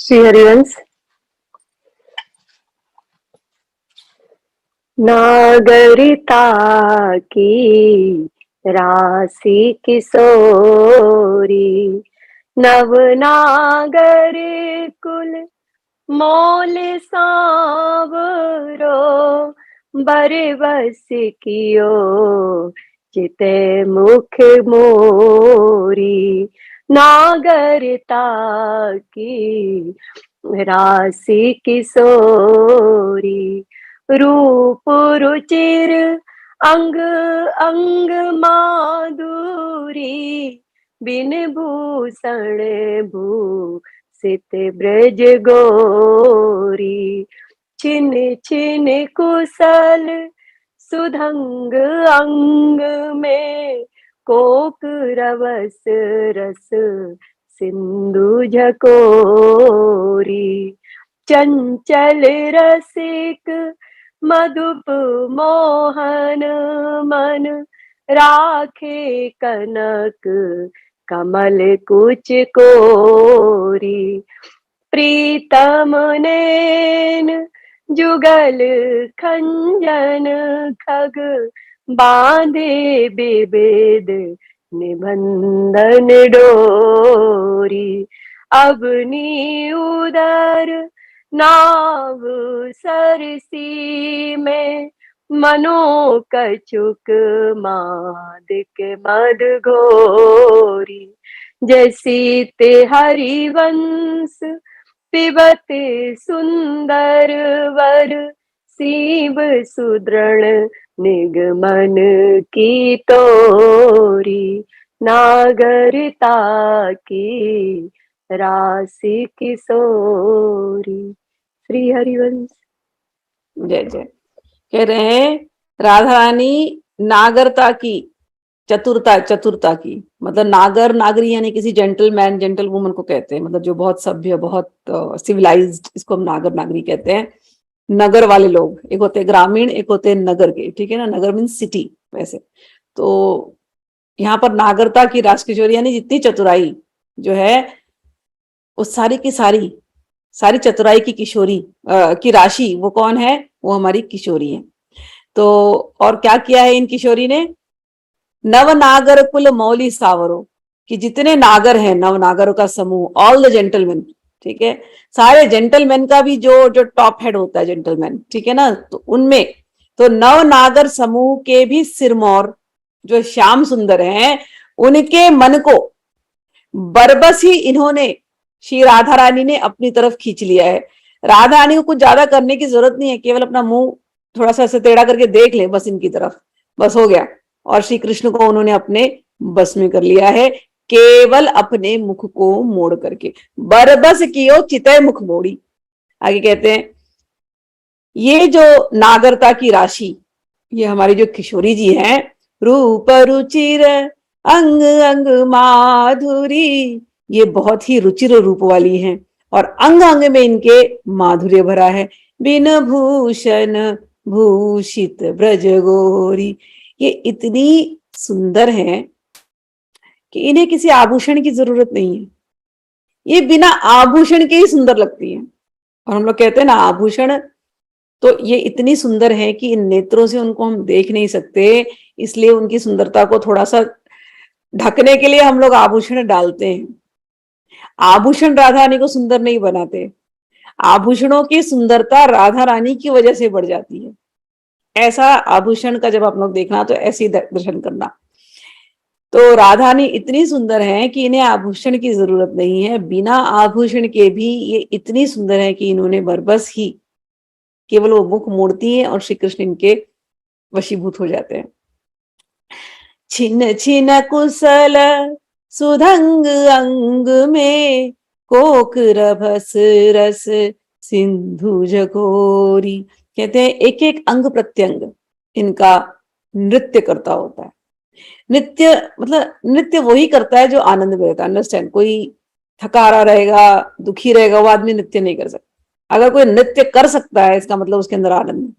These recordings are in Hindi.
श्री हरिवंश। नागरिकता की राशि किशोरी, नव नागर कुल मोल सांवरो, बरबस कियो चिते मुख मोरी। नागरिकता की राशि किशोरी, रूप रुचिर अंग अंग माधुरी, बिन भूषण भूषित ब्रज गोरी। छिन छिन कुशल सुधंग अंग में, कोक रवस रस सिंधु झकोरी। चंचल रसिक मधुप मोहन, मन राखे कनक कमल कुच कोरी। प्रीतम नैन जुगल खंजन, खग बांधे विविध निबंधन डोरी। अवनी उदर नाव सरसी में, मनो कछुक मादिक मद घोरी। जैसी ते हरिवंश पिबत सुंदर वर, सीब सुदृढ़ निगमन की तोरी। नागरिकता की राशि किशोरी। श्री हरिवंश। जय जय। कह रहे हैं राधा रानी नागरता की, चतुरता की, मतलब नागर नागरी यानी किसी जेंटलमैन जेंटल वुमन को कहते हैं, मतलब जो बहुत सभ्य बहुत सिविलाइज्ड, इसको हम नागर नागरी कहते हैं। नगर वाले लोग, एक होते हैं ग्रामीण, एक होते हैं नगर के, ठीक है ना। नगर मीन सिटी वैसे। तो यहाँ पर नागरता की राजकिशोरी यानी जितनी चतुराई जो है वो सारी की सारी चतुराई की किशोरी की राशि वो कौन है? वो हमारी किशोरी है। तो और क्या किया है इन किशोरी ने? नव नागर कुल मौली सावरो, कि जितने नागर हैं, नव नागरों का समूह, ऑल द जेंटलमैन, ठीक है, सारे जेंटलमैन का भी जो जो टॉप हेड होता है जेंटलमैन, ठीक है ना, तो उनमें तो नव नागर समूह के भी सिरमौर जो श्याम सुंदर हैं, उनके मन को बरबस ही इन्होंने, श्री राधा रानी ने अपनी तरफ खींच लिया है। राधा रानी को कुछ ज्यादा करने की जरूरत नहीं है, केवल अपना मुंह थोड़ा सा ऐसे टेढ़ा करके देख ले बस इनकी तरफ, बस हो गया। और श्री कृष्ण को उन्होंने अपने बस में कर लिया है, केवल अपने मुख को मोड़ करके। बरबस कियो चितय मुख मोड़ी। आगे कहते हैं ये जो नागरता की राशि, ये हमारी जो किशोरी जी हैं, रूप रुचिर अंग अंग माधुरी, ये बहुत ही रुचिर रूप वाली हैं और अंग अंग में इनके माधुर्य भरा है। बिन भूषण भूषित ब्रज गोरी, ये इतनी सुंदर हैं कि इन्हें किसी आभूषण की जरूरत नहीं है, ये बिना आभूषण के ही सुंदर लगती हैं। और हम लोग कहते हैं ना आभूषण, तो ये इतनी सुंदर है कि इन नेत्रों से उनको हम देख नहीं सकते, इसलिए उनकी सुंदरता को थोड़ा सा ढकने के लिए हम लोग आभूषण डालते हैं। आभूषण राधा रानी को सुंदर नहीं बनाते, आभूषणों की सुंदरता राधा रानी की वजह से बढ़ जाती है। ऐसा आभूषण का जब आप लोग देखना तो ऐसे ही दर्शन करना। तो राधा रानी इतनी सुंदर है कि इन्हें आभूषण की जरूरत नहीं है, बिना आभूषण के भी ये इतनी सुंदर है कि इन्होंने बरबस ही केवल वो मुख मोड़ती हैं और श्री कृष्ण इनके वशीभूत हो जाते हैं। छिन छिन कुशल सुधंग अंग में, कोक रभस रस सिंधु जकोरी। कहते हैं एक एक अंग प्रत्यंग इनका नृत्य करता होता है। नृत्य मतलब नृत्य वही करता है जो आनंद में रहता है। अंडरस्टैंड? कोई थका हारा रहेगा, दुखी रहेगा, वो आदमी नृत्य नहीं कर सकता। अगर कोई नृत्य कर सकता है इसका मतलब उसके अंदर आनंद है।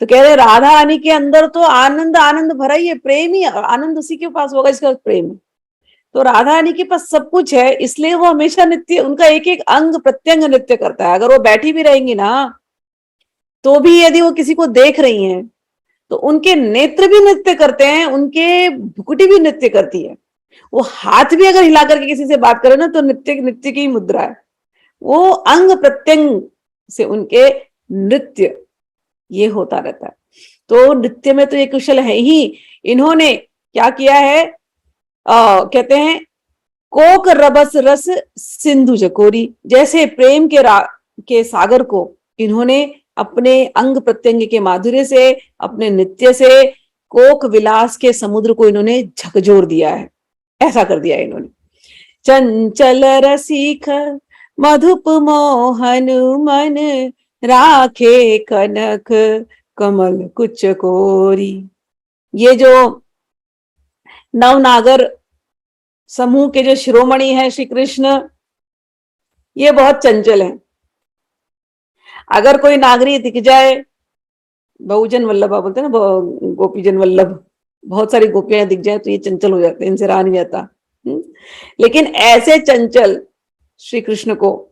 तो कह रहे राधा रानी के अंदर तो आनंद आनंद भरा ही है, प्रेम ही आनंद उसी के पास होगा जिसका प्रेम है। तो राधा रानी के पास सब कुछ है, इसलिए वो हमेशा नृत्य, उनका एक एक अंग प्रत्यंग नृत्य करता है। अगर वो बैठी भी रहेंगी ना, तो भी यदि वो किसी को देख रही हैं, तो उनके नेत्र भी नृत्य करते हैं, उनके भुकुटी भी नृत्य करती है। वो हाथ भी अगर हिला करके किसी से बात करे ना, तो नृत्य नृत्य की मुद्रा है। वो अंग प्रत्यंग से उनके नृत्य ये होता रहता है। तो नृत्य में तो ये कुशल है ही। इन्होंने क्या किया है, कहते हैं कोक रबस रस सिंधु जकोरी, जैसे प्रेम के सागर को इन्होंने अपने अंग प्रत्यंग के माधुर्य से, अपने नृत्य से कोक विलास के समुद्र को इन्होंने झकझोर दिया है। ऐसा कर दिया इन्होंने। चंचल रसिक मधुप मोहन मन, राखे कनक कमल कुच कोरी। ये जो नवनागर समूह के जो शिरोमणि है श्री कृष्ण, ये बहुत चंचल है। अगर कोई नागरी दिख जाए, बहुजन वल्लभा बोलते हैं ना, गोपीजन वल्लभ, बहुत सारी गोपियां दिख जाए तो ये चंचल हो जाते हैं, इनसे रहा नहीं जाता। लेकिन ऐसे चंचल श्री कृष्ण को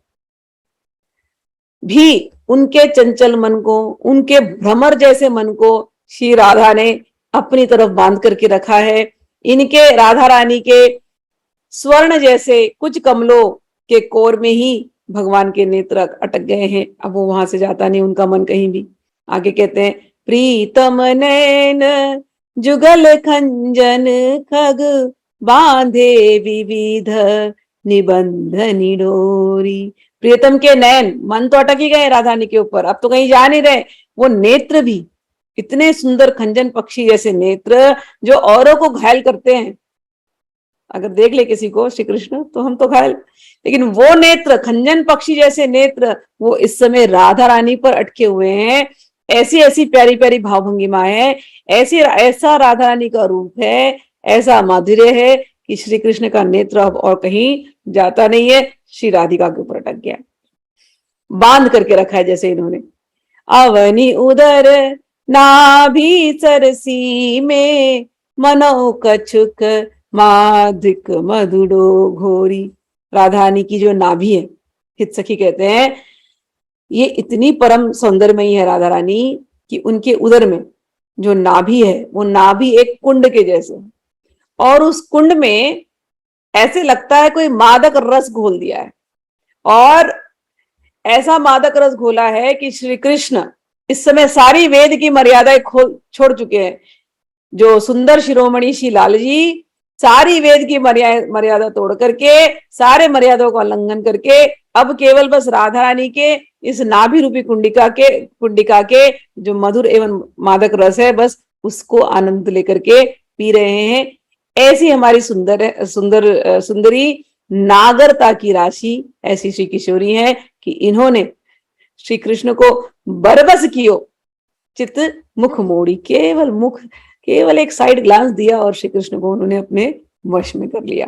भी, उनके चंचल मन को, उनके भ्रमर जैसे मन को श्री राधा ने अपनी तरफ बांध करके रखा है। इनके, राधा रानी के स्वर्ण जैसे कुछ कमलों के कोर में ही भगवान के नेत्र अटक गए हैं। अब वो वहां से जाता नहीं उनका मन कहीं भी। आगे कहते हैं, प्रीतम नैन जुगल खंजन खग, बांधे विविध निबंध निडोरी। प्रियतम के नैन, मन तो अटक ही गए राधानी के ऊपर, अब तो कहीं जा नहीं रहे। वो नेत्र भी इतने सुंदर खंजन पक्षी जैसे नेत्र, जो औरों को घायल करते हैं। अगर देख ले किसी को श्री कृष्ण तो हम तो घायल, लेकिन वो नेत्र, खंजन पक्षी जैसे नेत्र, वो इस समय राधा रानी पर अटके हुए हैं। ऐसी ऐसी प्यारी प्यारी भावभंगिमा है, ऐसी ऐसा राधा रानी का रूप है, ऐसा माधुर्य है कि श्री कृष्ण का नेत्र अब और कहीं जाता नहीं है, श्री राधिका के ऊपर अटक गया, बांध करके रखा है जैसे इन्होंने। अवनी उदर नाभि सरसी में, मनो कछुक माधिक मधुडो घोरी। राधारानी की जो नाभि है, हित सखी कहते हैं, ये इतनी परम सौंदर्यमयी है राधा रानी कि उनके उदर में जो नाभि है, वो नाभि एक कुंड के जैसे, और उस कुंड में ऐसे लगता है कोई मादक रस घोल दिया है। और ऐसा मादक रस घोला है कि श्री कृष्ण इस समय सारी वेद की मर्यादाएं छोड़ चुके हैं। जो सुंदर शिरोमणि श्री लाल जी सारी वेद की मर्यादा तोड़ करके, सारे मर्यादाओं का उल्लंघन करके, अब केवल बस राधा रानी के इस नाभि रूपी कुंडिका के जो मधुर एवं मादक रस है, बस उसको आनंद लेकर के पी रहे हैं। ऐसी हमारी सुंदरी नागरता की राशि ऐसी श्री किशोरी है कि इन्होंने श्री कृष्ण को बरबस कियो चित मुख मोड़ी। केवल एक साइड ग्लांस दिया और श्री कृष्ण को उन्होंने अपने वश में कर लिया।